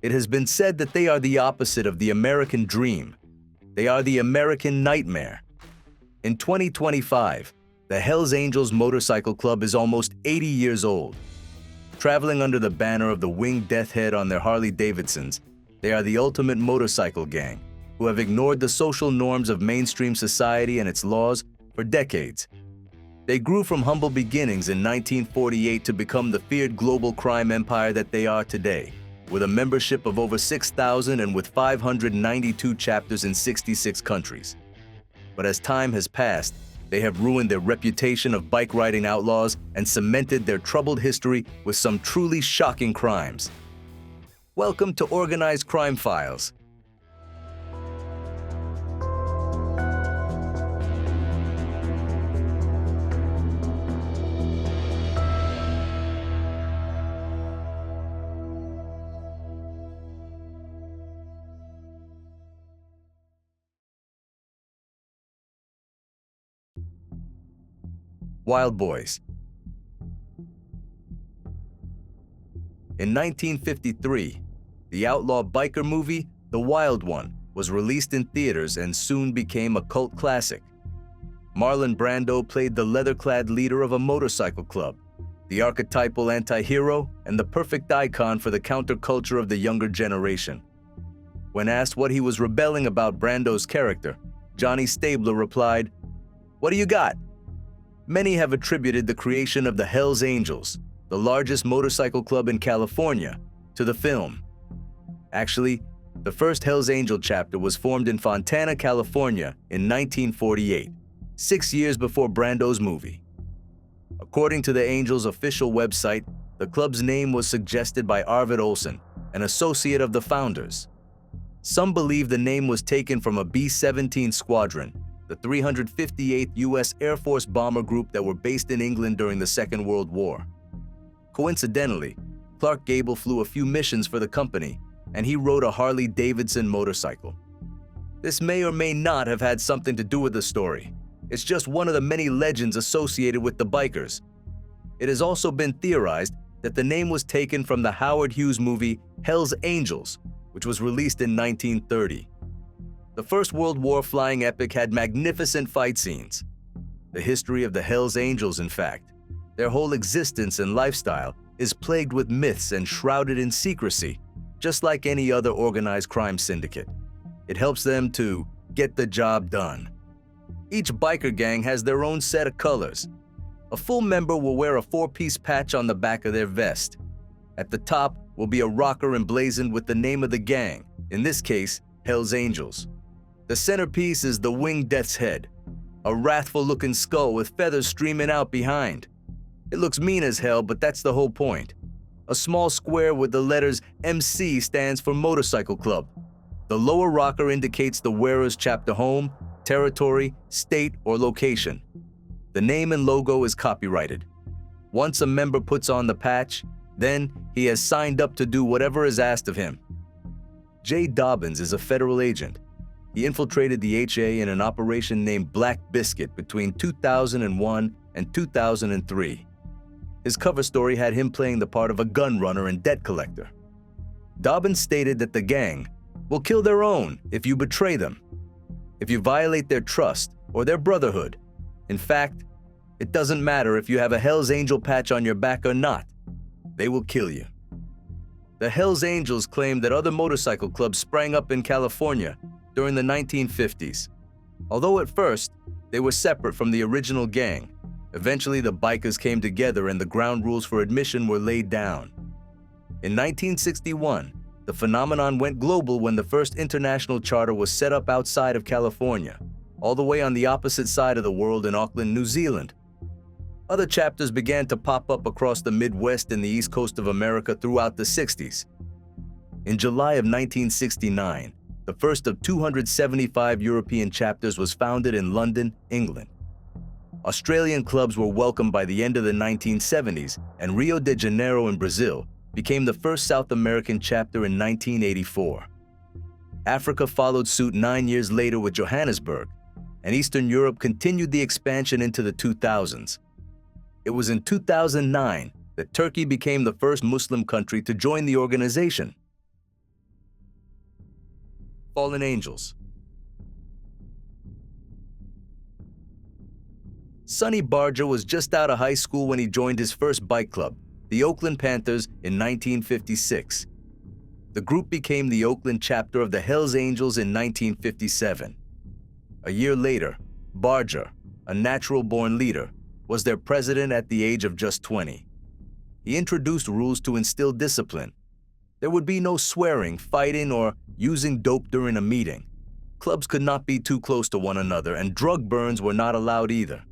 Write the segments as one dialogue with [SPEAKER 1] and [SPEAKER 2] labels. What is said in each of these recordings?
[SPEAKER 1] It has been said that they are the opposite of the American dream. They are the American nightmare. In 2025, the Hells Angels Motorcycle Club is almost 80 years old. Traveling under the banner of the Winged Death Head on their Harley-Davidsons, they are the ultimate motorcycle gang who have ignored the social norms of mainstream society and its laws for decades. They grew from humble beginnings in 1948 to become the feared global crime empire that they are today, with a membership of over 6,000 and with 592 chapters in 66 countries. But as time has passed, they have ruined their reputation of bike-riding outlaws and cemented their troubled history with some truly shocking crimes. Welcome to Organized Crime Files. Wild Boys. In 1953, the outlaw biker movie, The Wild One, was released in theaters and soon became a cult classic. Marlon Brando played the leather-clad leader of a motorcycle club, the archetypal anti-hero and the perfect icon for the counterculture of the younger generation. When asked what he was rebelling about Brando's character, Johnny Stabler replied, "What do you got?" Many have attributed the creation of the Hells Angels, the largest motorcycle club in California, to the film. Actually, the first Hells Angel chapter was formed in Fontana, California in 1948, 6 years before Brando's movie. According to the Angels' official website, the club's name was suggested by Arvid Olsen, an associate of the founders. Some believe the name was taken from a B-17 squadron, the 358th U.S. Air Force bomber group that were based in England during the Second World War. Coincidentally, Clark Gable flew a few missions for the company, and he rode a Harley-Davidson motorcycle. This may or may not have had something to do with the story. It's just one of the many legends associated with the bikers. It has also been theorized that the name was taken from the Howard Hughes movie Hell's Angels, which was released in 1930. The First World War flying epic had magnificent fight scenes. The history of the Hells Angels, in fact, their whole existence and lifestyle is plagued with myths and shrouded in secrecy, just like any other organized crime syndicate. It helps them to get the job done. Each biker gang has their own set of colors. A full member will wear a 4-piece patch on the back of their vest. At the top will be a rocker emblazoned with the name of the gang, in this case, Hells Angels. The centerpiece is the Winged Death's Head, a wrathful-looking skull with feathers streaming out behind. It looks mean as hell, but that's the whole point. A small square with the letters MC stands for Motorcycle Club. The lower rocker indicates the wearer's chapter home, territory, state, or location. The name and logo is copyrighted. Once a member puts on the patch, then he has signed up to do whatever is asked of him. Jay Dobbins is a federal agent. He infiltrated the HA in an operation named Black Biscuit between 2001 and 2003. His cover story had him playing the part of a gun runner and debt collector. Dobbins stated that the gang will kill their own if you betray them, if you violate their trust or their brotherhood. In fact, it doesn't matter if you have a Hells Angel patch on your back or not. They will kill you. The Hells Angels claim that other motorcycle clubs sprang up in California during the 1950s. Although at first, they were separate from the original gang, eventually the bikers came together and the ground rules for admission were laid down. In 1961, the phenomenon went global when the first international charter was set up outside of California, all the way on the opposite side of the world in Auckland, New Zealand. Other chapters began to pop up across the Midwest and the East Coast of America throughout the 60s. In July of 1969, the first of 275 European chapters was founded in London, England. Australian clubs were welcomed by the end of the 1970s, and Rio de Janeiro in Brazil became the first South American chapter in 1984. Africa followed suit 9 years later with Johannesburg, and Eastern Europe continued the expansion into the 2000s. It was in 2009 that Turkey became the first Muslim country to join the organization. fallen angels. Sonny Barger was just out of high school when he joined his first bike club, the Oakland Panthers, in 1956. The group became the Oakland chapter of the Hells Angels in 1957. A year later, Barger, a natural-born leader, was their president at the age of just 20. He introduced rules to instill discipline. There would be no swearing, fighting, or using dope during a meeting. Clubs could not be too close to one another, and drug burns were not allowed either.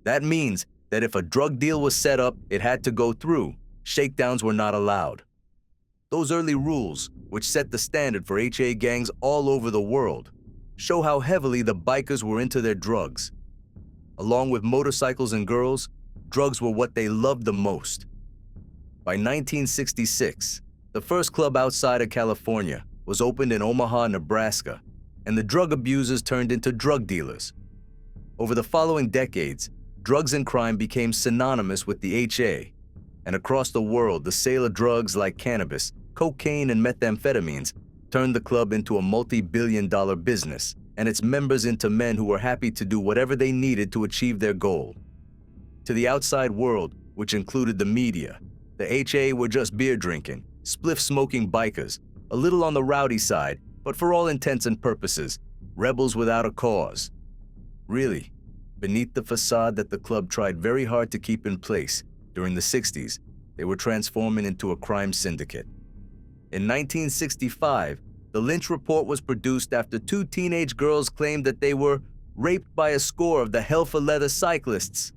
[SPEAKER 1] That means that if a drug deal was set up, it had to go through. Shakedowns were not allowed. Those early rules, which set the standard for HA gangs all over the world, show how heavily the bikers were into their drugs. Along with motorcycles and girls, drugs were what they loved the most. By 1966, the first club outside of California was opened in Omaha, Nebraska, and the drug abusers turned into drug dealers. Over the following decades, drugs and crime became synonymous with the HA, and across the world, the sale of drugs like cannabis, cocaine, and methamphetamines turned the club into a multi-billion-dollar business, and its members into men who were happy to do whatever they needed to achieve their goal. To the outside world, which included the media, the HA were just beer-drinking, spliff-smoking bikers, a little on the rowdy side, but for all intents and purposes, rebels without a cause. Really, beneath the facade that the club tried very hard to keep in place, during the 60s, they were transforming into a crime syndicate. In 1965, the Lynch Report was produced after two teenage girls claimed that they were raped by a score of the Hell for Leather cyclists.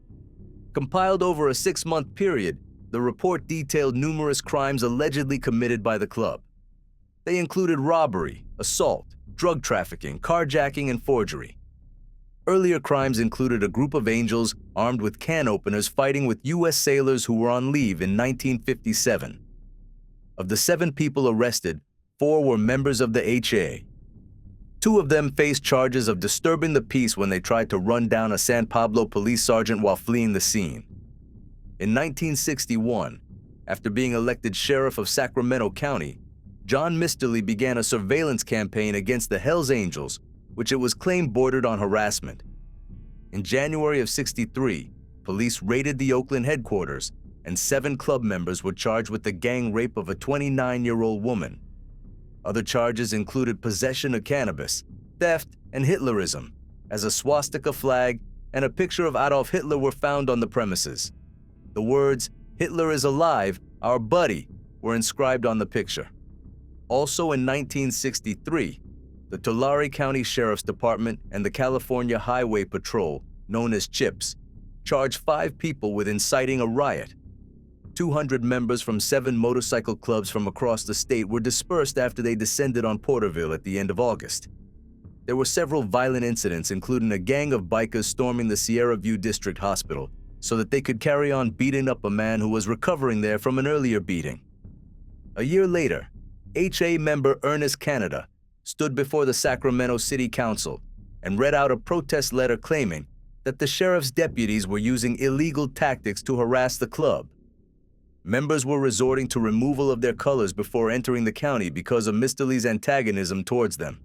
[SPEAKER 1] Compiled over a 6-month period, the report detailed numerous crimes allegedly committed by the club. They included robbery, assault, drug trafficking, carjacking, and forgery. Earlier crimes included a group of angels armed with can openers fighting with U.S. sailors who were on leave in 1957. Of the 7 people arrested, 4 were members of the HA. 2 of them faced charges of disturbing the peace when they tried to run down a San Pablo police sergeant while fleeing the scene. In 1961, after being elected sheriff of Sacramento County, John Misterly began a surveillance campaign against the Hells Angels, which it was claimed bordered on harassment. In January of '63, police raided the Oakland headquarters, and 7 club members were charged with the gang rape of a 29-year-old woman. Other charges included possession of cannabis, theft, and Hitlerism, as a swastika flag and a picture of Adolf Hitler were found on the premises. The words, "Hitler is alive, our buddy," were inscribed on the picture. Also in 1963, the Tulare County Sheriff's Department and the California Highway Patrol, known as CHIPS, charged 5 people with inciting a riot. 200 members from 7 motorcycle clubs from across the state were dispersed after they descended on Porterville at the end of August. There were several violent incidents, including a gang of bikers storming the Sierra View District Hospital so that they could carry on beating up a man who was recovering there from an earlier beating. A year later, HA member Ernest Canada stood before the Sacramento City Council and read out a protest letter claiming that the sheriff's deputies were using illegal tactics to harass the club. Members were resorting to removal of their colors before entering the county because of Misterly's antagonism towards them.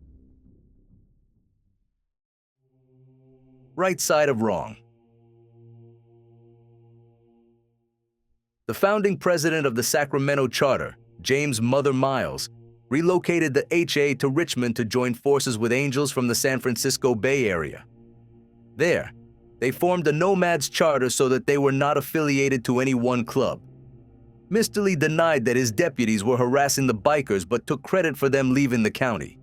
[SPEAKER 1] Right side of wrong. The founding president of the Sacramento Charter, James "Mother" Miles, relocated the HA to Richmond to join forces with angels from the San Francisco Bay Area. There, they formed a Nomads Charter so that they were not affiliated to any one club. Misterly denied that his deputies were harassing the bikers but took credit for them leaving the county.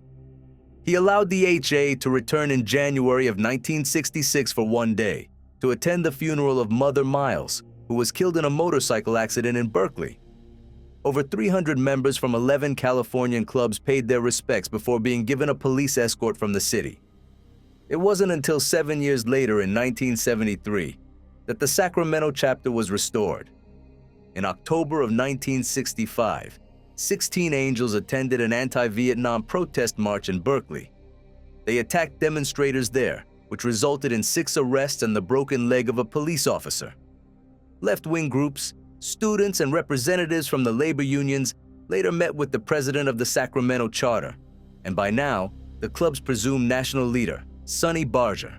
[SPEAKER 1] He allowed the HA to return in January of 1966 for one day to attend the funeral of Mother Miles, who was killed in a motorcycle accident in Berkeley. Over 300 members from 11 Californian clubs paid their respects before being given a police escort from the city. It wasn't until 7 years later in 1973 that the Sacramento chapter was restored. In October of 1965, 16 angels attended an anti-Vietnam protest march in Berkeley. They attacked demonstrators there, which resulted in 6 arrests and the broken leg of a police officer. Left-wing groups, students, and representatives from the labor unions later met with the president of the Sacramento Charter and by now, the club's presumed national leader, Sonny Barger.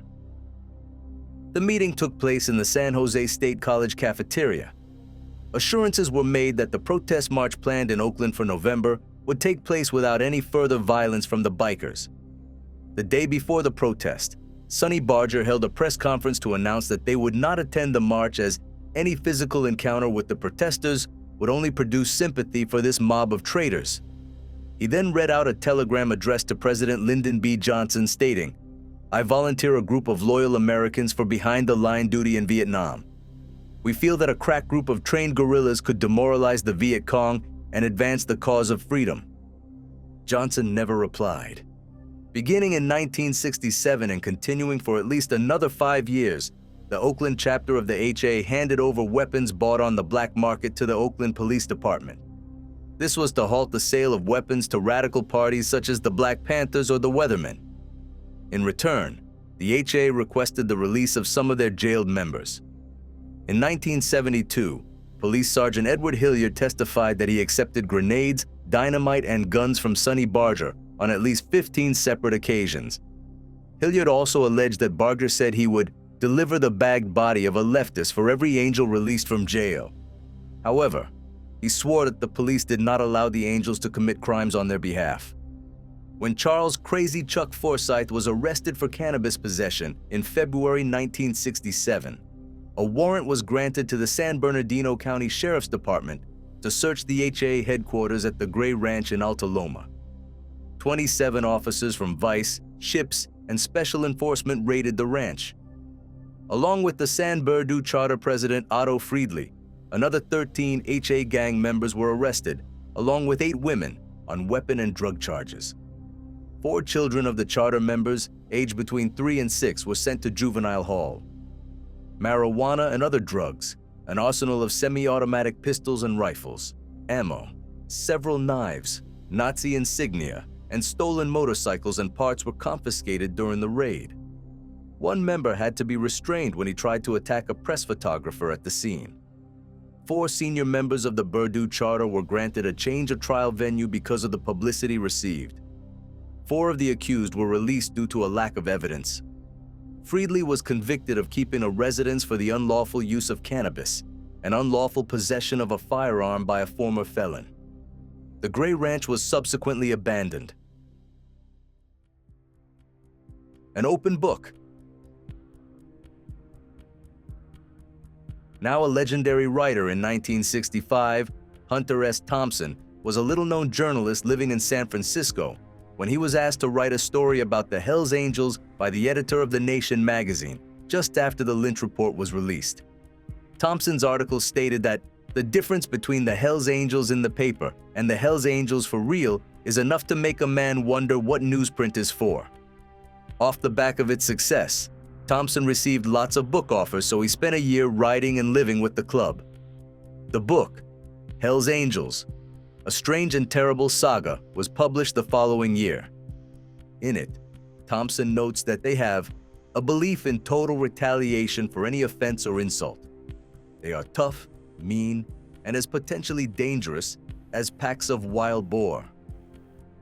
[SPEAKER 1] The meeting took place in the San Jose State College cafeteria. Assurances were made that the protest march planned in Oakland for November would take place without any further violence from the bikers. The day before the protest, Sonny Barger held a press conference to announce that they would not attend the march as any physical encounter with the protesters would only produce sympathy for this mob of traitors. He then read out a telegram addressed to President Lyndon B. Johnson stating, "I volunteer a group of loyal Americans for behind-the-line duty in Vietnam. We feel that a crack group of trained guerrillas could demoralize the Viet Cong and advance the cause of freedom." Johnson never replied. Beginning in 1967 and continuing for at least another 5 years, the Oakland chapter of the HA handed over weapons bought on the black market to the Oakland Police Department. This was to halt the sale of weapons to radical parties such as the Black Panthers or the Weathermen. In return, the HA requested the release of some of their jailed members. In 1972, Police Sergeant Edward Hilliard testified that he accepted grenades, dynamite, and guns from Sonny Barger on at least 15 separate occasions. Hilliard also alleged that Barger said he would deliver the bagged body of a leftist for every angel released from jail. However, he swore that the police did not allow the angels to commit crimes on their behalf. When Charles "Crazy Chuck" Forsyth was arrested for cannabis possession in February 1967, a warrant was granted to the San Bernardino County Sheriff's Department to search the HA headquarters at the Gray Ranch in Alta Loma. 27 officers from Vice, SHIPS, and Special Enforcement raided the ranch. Along with the San Bernardino Charter President Otto Friedli, another 13 HA gang members were arrested, along with 8 women, on weapon and drug charges. 4 children of the charter members, aged between 3 and 6, were sent to juvenile hall. Marijuana and other drugs, an arsenal of semi-automatic pistols and rifles, ammo, several knives, Nazi insignia, and stolen motorcycles and parts were confiscated during the raid. One member had to be restrained when he tried to attack a press photographer at the scene. 4 senior members of the Bernardino Charter were granted a change of trial venue because of the publicity received. 4 of the accused were released due to a lack of evidence. Friedli was convicted of keeping a residence for the unlawful use of cannabis and unlawful possession of a firearm by a former felon. The Gray Ranch was subsequently abandoned. An open book. Now a legendary writer in 1965, Hunter S. Thompson was a little-known journalist living in San Francisco when he was asked to write a story about the Hells Angels by the editor of The Nation magazine just after the Lynch report was released. Thompson's article stated that the difference between the Hells Angels in the paper and the Hells Angels for real is enough to make a man wonder what newsprint is for. Off the back of its success, Thompson received lots of book offers, so he spent a year writing and living with the club. The book, Hells Angels, A Strange and Terrible Saga, was published the following year. In it, Thompson notes that they have a belief in total retaliation for any offense or insult. They are tough, mean, and as potentially dangerous as packs of wild boar.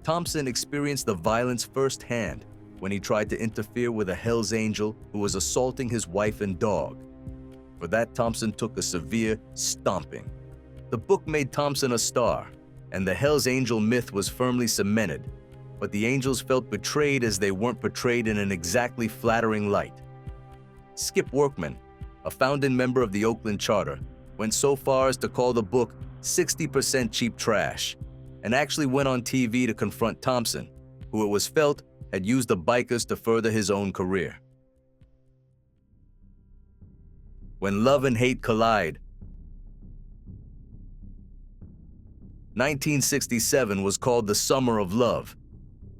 [SPEAKER 1] Thompson experienced the violence firsthand when he tried to interfere with a Hells Angel who was assaulting his wife and dog. For that, Thompson took a severe stomping. The book made Thompson a star, and the Hells Angel myth was firmly cemented, but the Angels felt betrayed as they weren't portrayed in an exactly flattering light. Skip Workman, a founding member of the Oakland Charter, went so far as to call the book 60% cheap trash, and actually went on TV to confront Thompson, who it was felt had used the bikers to further his own career. When Love and Hate Collide. 1967 was called the Summer of Love.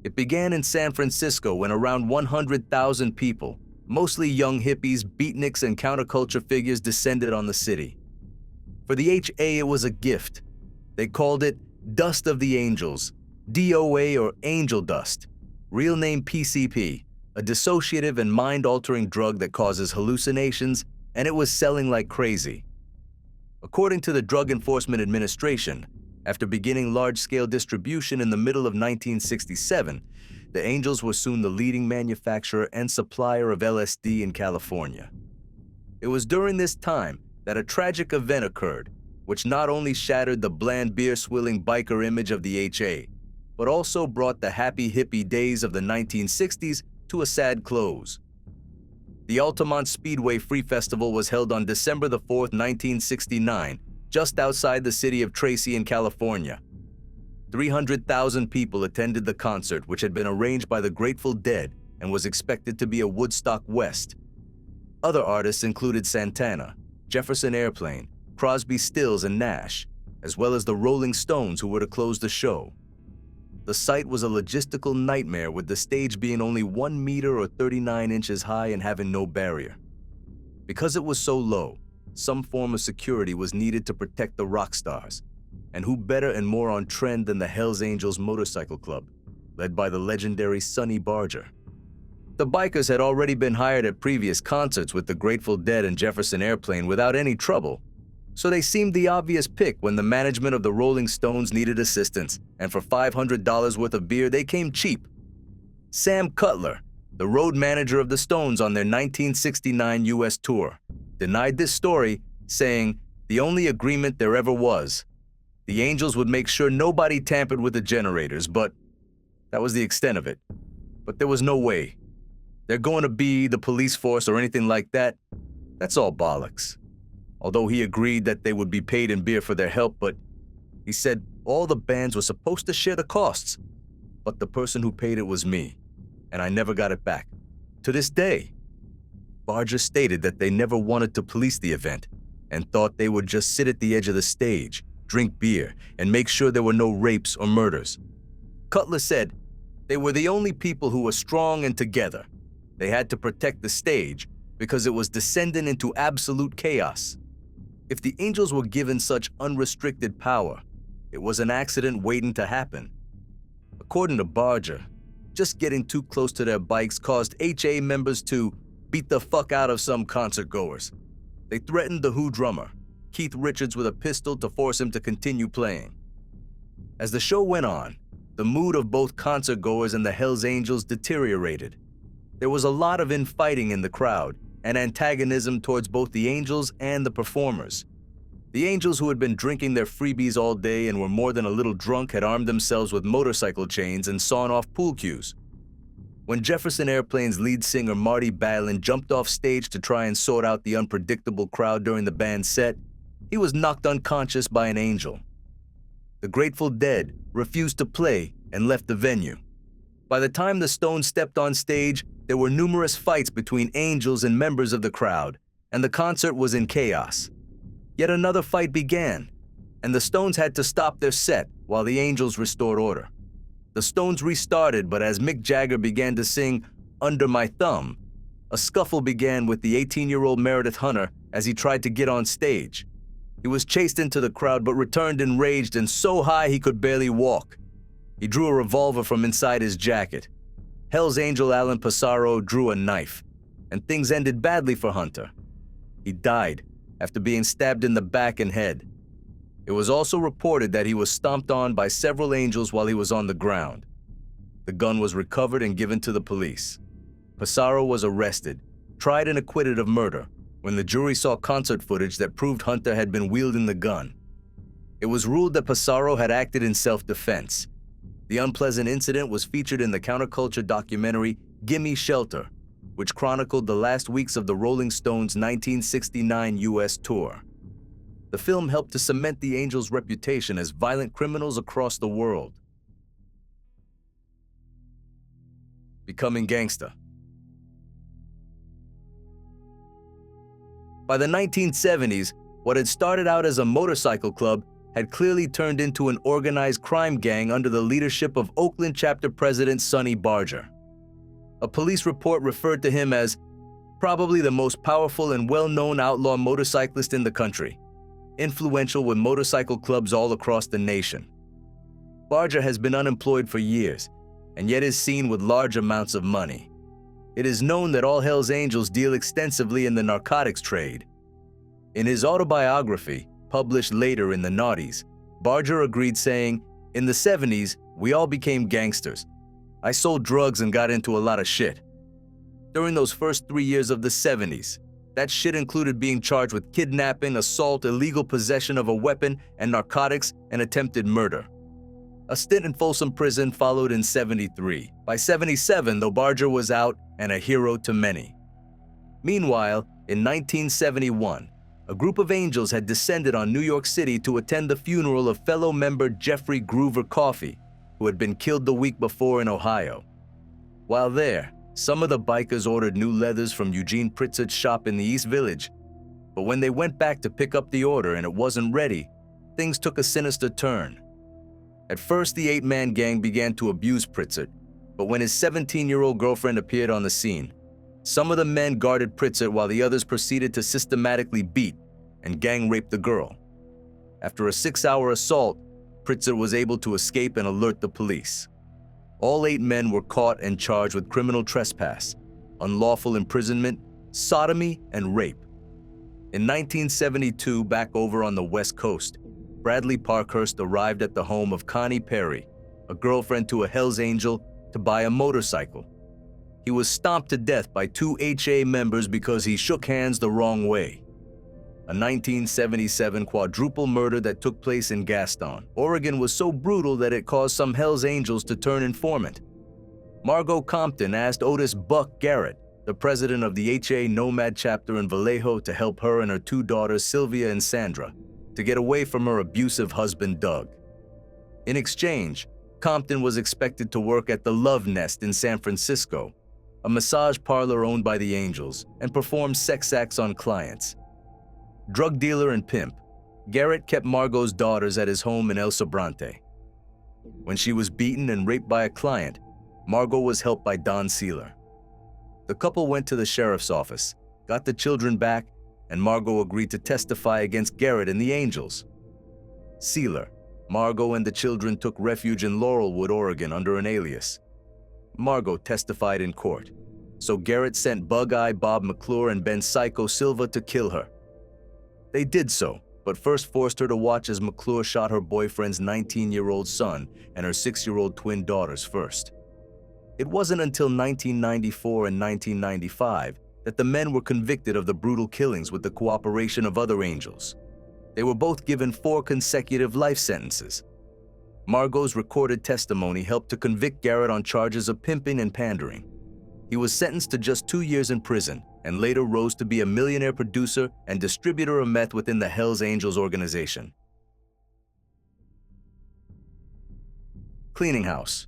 [SPEAKER 1] It began in San Francisco when around 100,000 people, mostly young hippies, beatniks, and counterculture figures descended on the city. For the HA, it was a gift. They called it Dust of the Angels, DOA or Angel Dust, real name PCP, a dissociative and mind-altering drug that causes hallucinations, and it was selling like crazy. According to the Drug Enforcement Administration, After beginning large-scale distribution in the middle of 1967, the Angels were soon the leading manufacturer and supplier of LSD in California. It was during this time that a tragic event occurred, which not only shattered the bland beer-swilling biker image of the HA, but also brought the happy hippie days of the 1960s to a sad close. The Altamont Speedway Free Festival was held on December 4, 1969, just outside the city of Tracy in California. 300,000 people attended the concert, which had been arranged by the Grateful Dead and was expected to be a Woodstock West. Other artists included Santana, Jefferson Airplane, Crosby, Stills, and Nash, as well as the Rolling Stones, who were to close the show. The site was a logistical nightmare, with the stage being only 1 meter or 39 inches high and having no barrier. Because it was so low, some form of security was needed to protect the rock stars, and who better and more on trend than the Hells Angels Motorcycle Club, led by the legendary Sonny Barger. The bikers had already been hired at previous concerts with the Grateful Dead and Jefferson Airplane without any trouble, so they seemed the obvious pick when the management of the Rolling Stones needed assistance, and for $500 worth of beer, they came cheap. Sam Cutler, the road manager of the Stones on their 1969 U.S. tour, denied this story, saying, "The only agreement there ever was. The Angels would make sure nobody tampered with the generators, but that was the extent of it. But there was no way. They're going to be the police force or anything like that. That's all bollocks." Although he agreed that they would be paid in beer for their help, but he said all the bands were supposed to share the costs. But the person who paid it was me, and I never got it back. To this day. Barger stated that they never wanted to police the event and thought they would just sit at the edge of the stage, drink beer, and make sure there were no rapes or murders. Cutler said they were the only people who were strong and together. They had to protect the stage because it was descending into absolute chaos. If the Angels were given such unrestricted power, it was an accident waiting to happen. According to Barger, just getting too close to their bikes caused HA members to beat the fuck out of some concertgoers. They threatened the Who drummer, Keith Richards, with a pistol to force him to continue playing. As the show went on, the mood of both concertgoers and the Hells Angels deteriorated. There was a lot of infighting in the crowd and antagonism towards both the Angels and the performers. The Angels, who had been drinking their freebies all day and were more than a little drunk, had armed themselves with motorcycle chains and sawn off pool cues. When Jefferson Airplane's lead singer Marty Balin jumped off stage to try and sort out the unpredictable crowd during the band's set, he was knocked unconscious by an Angel. The Grateful Dead refused to play and left the venue. By the time the Stones stepped on stage, there were numerous fights between Angels and members of the crowd, and the concert was in chaos. Yet another fight began, and the Stones had to stop their set while the Angels restored order. The Stones restarted, but as Mick Jagger began to sing "Under My Thumb," a scuffle began with the 18-year-old Meredith Hunter as he tried to get on stage. He was chased into the crowd but returned enraged and so high he could barely walk. He drew a revolver from inside his jacket. Hell's Angel Alan Passaro drew a knife, and things ended badly for Hunter. He died after being stabbed in the back and head. It was also reported that he was stomped on by several Angels while he was on the ground. The gun was recovered and given to the police. Passaro was arrested, tried and acquitted of murder, when the jury saw concert footage that proved Hunter had been wielding the gun. It was ruled that Passaro had acted in self-defense. The unpleasant incident was featured in the counterculture documentary Gimme Shelter, which chronicled the last weeks of the Rolling Stones' 1969 U.S. tour. The film helped to cement the Angels' reputation as violent criminals across the world. Becoming Gangsta. By the 1970s, what had started out as a motorcycle club had clearly turned into an organized crime gang under the leadership of Oakland chapter president Sonny Barger. A police report referred to him as probably the most powerful and well-known outlaw motorcyclist in the country, influential with motorcycle clubs all across the nation. Barger has been unemployed for years, and yet is seen with large amounts of money. It is known that all Hells Angels deal extensively in the narcotics trade. In his autobiography, published later in the noughties, Barger agreed, saying, "In the 70s, we all became gangsters. I sold drugs and got into a lot of shit. During those first 3 years of the 70s, that shit included being charged with kidnapping, assault, illegal possession of a weapon and narcotics, and attempted murder." A stint in Folsom Prison followed in 73. By 77, though, Barger was out and a hero to many. Meanwhile, in 1971, a group of angels had descended on New York City to attend the funeral of fellow member Jeffrey Groover Coffey, who had been killed the week before in Ohio. While there, some of the bikers ordered new leathers from Eugene Pritzer's shop in the East Village, but when they went back to pick up the order and it wasn't ready, things took a sinister turn. At first, the 8-man gang began to abuse Pritzert, but when his 17-year-old girlfriend appeared on the scene, some of the men guarded Pritzert while the others proceeded to systematically beat and gang rape the girl. After a 6-hour assault, Pritzert was able to escape and alert the police. All 8 men were caught and charged with criminal trespass, unlawful imprisonment, sodomy, and rape. In 1972, back over on the West Coast, Bradley Parkhurst arrived at the home of Connie Perry, a girlfriend to a Hells Angel, to buy a motorcycle. He was stomped to death by 2 HA members because he shook hands the wrong way. A 1977 quadruple murder that took place in Gaston, Oregon was so brutal that it caused some Hells Angels to turn informant. Margot Compton asked Otis "Buck" Garrett, the president of the HA Nomad chapter in Vallejo, to help her and her 2 daughters, Sylvia and Sandra, to get away from her abusive husband, Doug. In exchange, Compton was expected to work at the Love Nest in San Francisco, a massage parlor owned by the Angels, and perform sex acts on clients. Drug dealer and pimp, Garrett kept Margot's daughters at his home in El Sobrante. When she was beaten and raped by a client, Margot was helped by Don Sealer. The couple went to the sheriff's office, got the children back, and Margot agreed to testify against Garrett and the Angels. Sealer, Margot, and the children took refuge in Laurelwood, Oregon under an alias. Margot testified in court, so Garrett sent Bug-Eye Bob McClure and Ben Psycho Silva to kill her. They did so, but first forced her to watch as McClure shot her boyfriend's 19-year-old son and her 6-year-old twin daughters first. It wasn't until 1994 and 1995 that the men were convicted of the brutal killings with the cooperation of other Angels. They were both given 4 consecutive life sentences. Margot's recorded testimony helped to convict Garrett on charges of pimping and pandering. He was sentenced to just 2 years in prison and later rose to be a millionaire producer and distributor of meth within the Hells Angels organization. Cleaning house.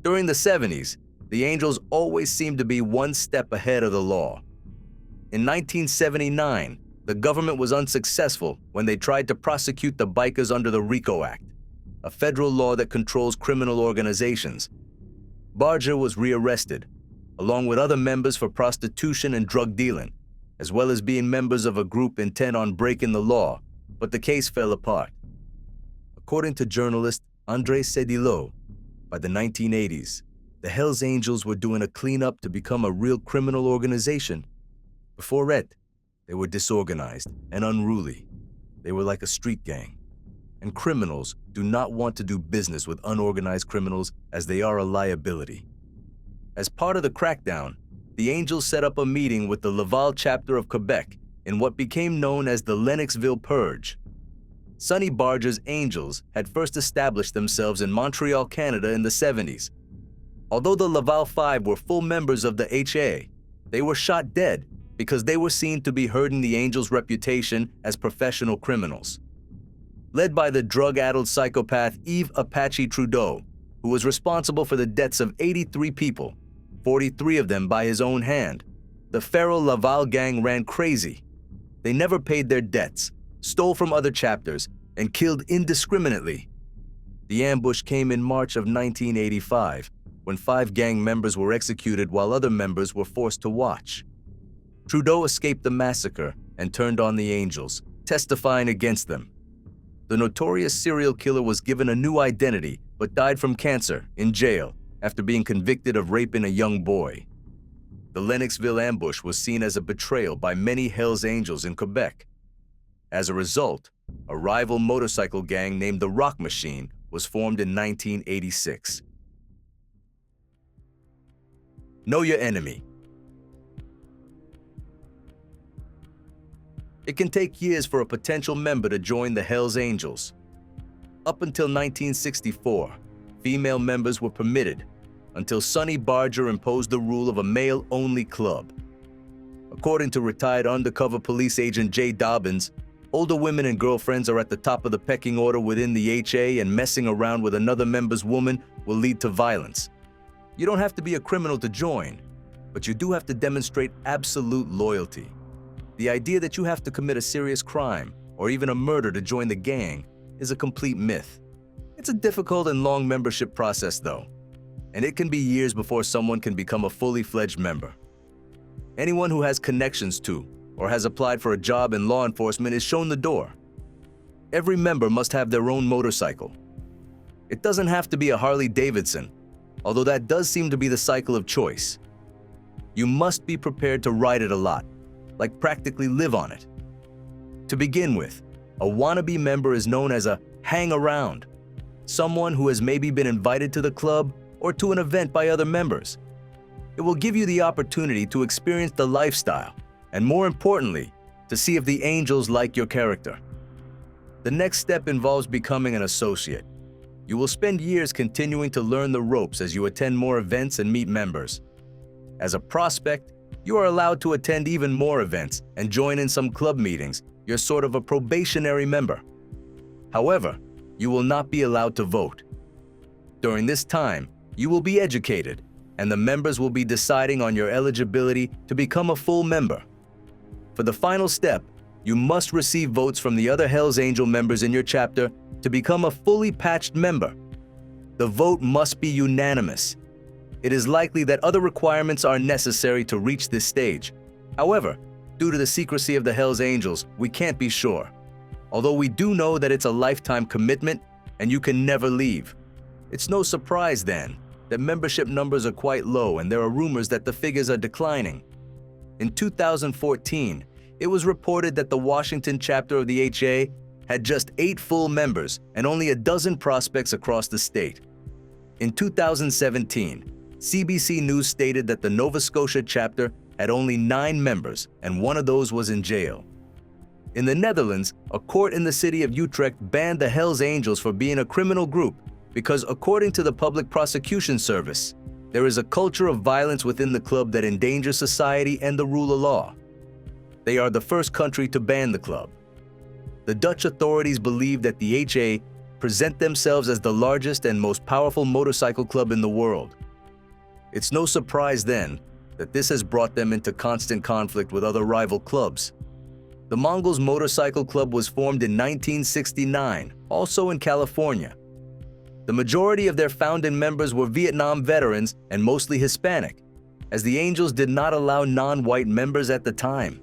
[SPEAKER 1] During the 70s, the Angels always seemed to be one step ahead of the law. In 1979, the government was unsuccessful when they tried to prosecute the bikers under the RICO Act, a federal law that controls criminal organizations. Barger was rearrested, along with other members for prostitution and drug dealing, as well as being members of a group intent on breaking the law, but the case fell apart. According to journalist André Cédillo, by the 1980s, the Hells Angels were doing a cleanup to become a real criminal organization. Before it, they were disorganized and unruly. They were like a street gang. And criminals do not want to do business with unorganized criminals as they are a liability. As part of the crackdown, the Angels set up a meeting with the Laval chapter of Quebec in what became known as the Lennoxville Purge. Sonny Barger's Angels had first established themselves in Montreal, Canada in the 70s. Although the Laval Five were full members of the HA, they were shot dead because they were seen to be hurting the Angels' reputation as professional criminals. Led by the drug-addled psychopath Yves Apache Trudeau, who was responsible for the deaths of 83 people, 43 of them by his own hand, the feral Laval gang ran crazy. They never paid their debts, stole from other chapters, and killed indiscriminately. The ambush came in March of 1985, when 5 gang members were executed while other members were forced to watch. Trudeau escaped the massacre and turned on the Angels, testifying against them. The notorious serial killer was given a new identity but died from cancer in jail after being convicted of raping a young boy. The Lennoxville ambush was seen as a betrayal by many Hells Angels in Quebec. As a result, a rival motorcycle gang named the Rock Machine was formed in 1986. Know your enemy. It can take years for a potential member to join the Hells Angels. Up until 1964, female members were permitted until Sonny Barger imposed the rule of a male-only club. According to retired undercover police agent Jay Dobbins, older women and girlfriends are at the top of the pecking order within the HA, and messing around with another member's woman will lead to violence. You don't have to be a criminal to join, but you do have to demonstrate absolute loyalty. The idea that you have to commit a serious crime or even a murder to join the gang is a complete myth. It's a difficult and long membership process though, and it can be years before someone can become a fully fledged member. Anyone who has connections to or has applied for a job in law enforcement is shown the door. Every member must have their own motorcycle. It doesn't have to be a Harley Davidson, although that does seem to be the cycle of choice. You must be prepared to ride it a lot, like practically live on it. To begin with, a wannabe member is known as a hang-around, someone who has maybe been invited to the club or to an event by other members. It will give you the opportunity to experience the lifestyle, and more importantly, to see if the Angels like your character. The next step involves becoming an associate. You will spend years continuing to learn the ropes as you attend more events and meet members. As a prospect, you are allowed to attend even more events and join in some club meetings. You're sort of a probationary member. However, you will not be allowed to vote. During this time, you will be educated, and the members will be deciding on your eligibility to become a full member. For the final step, you must receive votes from the other Hells Angel members in your chapter to become a fully patched member. The vote must be unanimous. It is likely that other requirements are necessary to reach this stage. However, due to the secrecy of the Hells Angels, we can't be sure. Although we do know that it's a lifetime commitment and you can never leave. It's no surprise then that membership numbers are quite low, and there are rumors that the figures are declining. In 2014, it was reported that the Washington chapter of the HA had just 8 full members and only a dozen prospects across the state. In 2017, CBC News stated that the Nova Scotia chapter had only 9 members, and one of those was in jail. In the Netherlands, a court in the city of Utrecht banned the Hells Angels for being a criminal group because, according to the Public Prosecution Service, there is a culture of violence within the club that endangers society and the rule of law. They are the first country to ban the club. The Dutch authorities believe that the HA present themselves as the largest and most powerful motorcycle club in the world. It's no surprise then that this has brought them into constant conflict with other rival clubs. The Mongols Motorcycle Club was formed in 1969, also in California. The majority of their founding members were Vietnam veterans and mostly Hispanic, as the Angels did not allow non-white members at the time.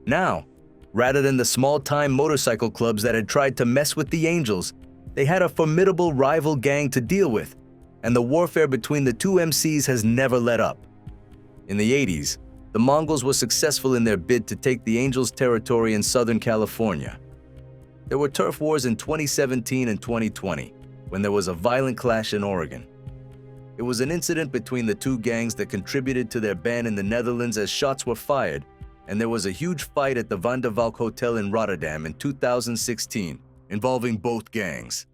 [SPEAKER 1] Now, rather than the small-time motorcycle clubs that had tried to mess with the Angels, they had a formidable rival gang to deal with, and the warfare between the two MCs has never let up. In the 80s, the Mongols were successful in their bid to take the Angels' territory in Southern California. There were turf wars in 2017 and 2020, when there was a violent clash in Oregon. It was an incident between the two gangs that contributed to their ban in the Netherlands, as shots were fired, and there was a huge fight at the Van der Valk Hotel in Rotterdam in 2016, involving both gangs.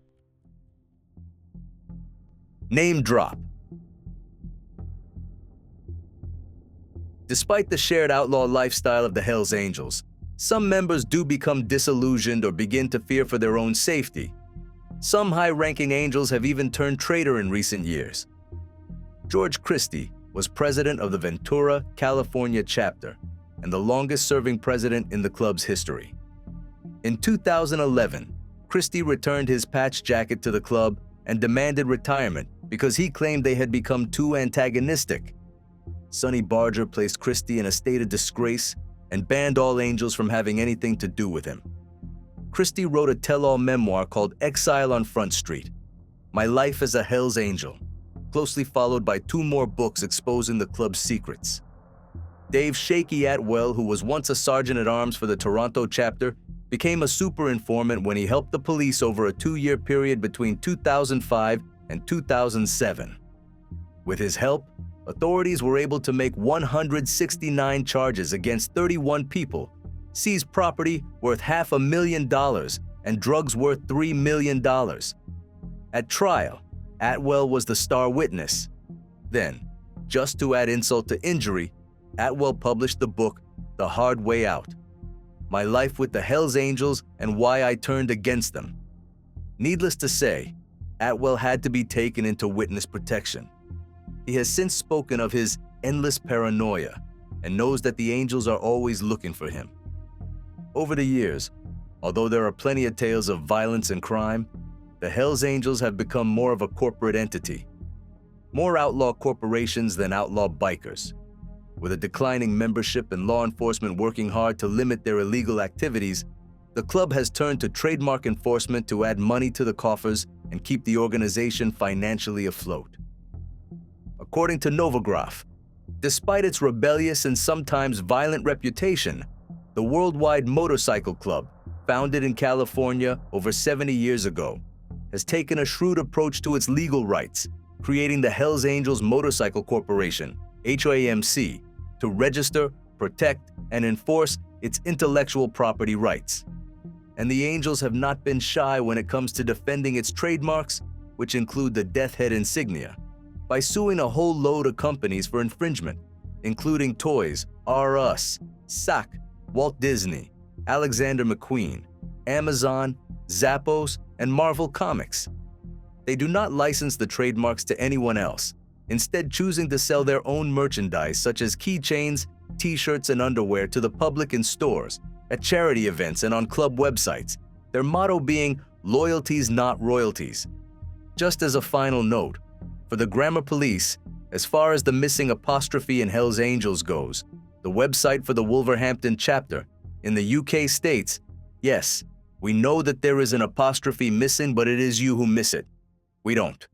[SPEAKER 1] Name drop. Despite the shared outlaw lifestyle of the Hells Angels, some members do become disillusioned or begin to fear for their own safety. Some high-ranking Angels have even turned traitor in recent years. George Christie was president of the Ventura, California chapter and the longest-serving president in the club's history. In 2011, Christie returned his patch jacket to the club and demanded retirement because he claimed they had become too antagonistic. Sonny Barger placed Christie in a state of disgrace and banned all Angels from having anything to do with him. Christie wrote a tell-all memoir called Exile on Front Street, My Life as a Hells Angel, closely followed by 2 more books exposing the club's secrets. Dave Shaky Atwell, who was once a sergeant-at-arms for the Toronto chapter, became a super informant when he helped the police over a 2-year period between 2005 and 2007. With his help, authorities were able to make 169 charges against 31 people, seize property worth $500,000 and drugs worth $3 million. At trial, Atwell was the star witness. Then, just to add insult to injury, Atwell published the book The Hard Way Out: My Life with the Hells Angels and Why I Turned Against Them. Needless to say, Atwell had to be taken into witness protection. He has since spoken of his endless paranoia and knows that the angels are always looking for him. Over the years, although there are plenty of tales of violence and crime, the Hells Angels have become more of a corporate entity. More outlaw corporations than outlaw bikers. With a declining membership and law enforcement working hard to limit their illegal activities, the club has turned to trademark enforcement to add money to the coffers and keep the organization financially afloat. According to Novograph, despite its rebellious and sometimes violent reputation, the Worldwide Motorcycle Club, founded in California over 70 years ago, has taken a shrewd approach to its legal rights, creating the Hells Angels Motorcycle Corporation, HAMC, to register, protect, and enforce its intellectual property rights. And the Angels have not been shy when it comes to defending its trademarks, which include the Death Head insignia, by suing a whole load of companies for infringement, including Toys R Us, SAC, Walt Disney, Alexander McQueen, Amazon, Zappos, and Marvel Comics. They do not license the trademarks to anyone else, instead choosing to sell their own merchandise such as keychains, t-shirts, and underwear to the public in stores, at charity events, and on club websites, their motto being "Loyalties, not royalties." Just as a final note, for the Grammar Police, as far as the missing apostrophe in Hells Angels goes, the website for the Wolverhampton chapter in the UK states, "Yes, we know that there is an apostrophe missing, but it is you who miss it. We don't."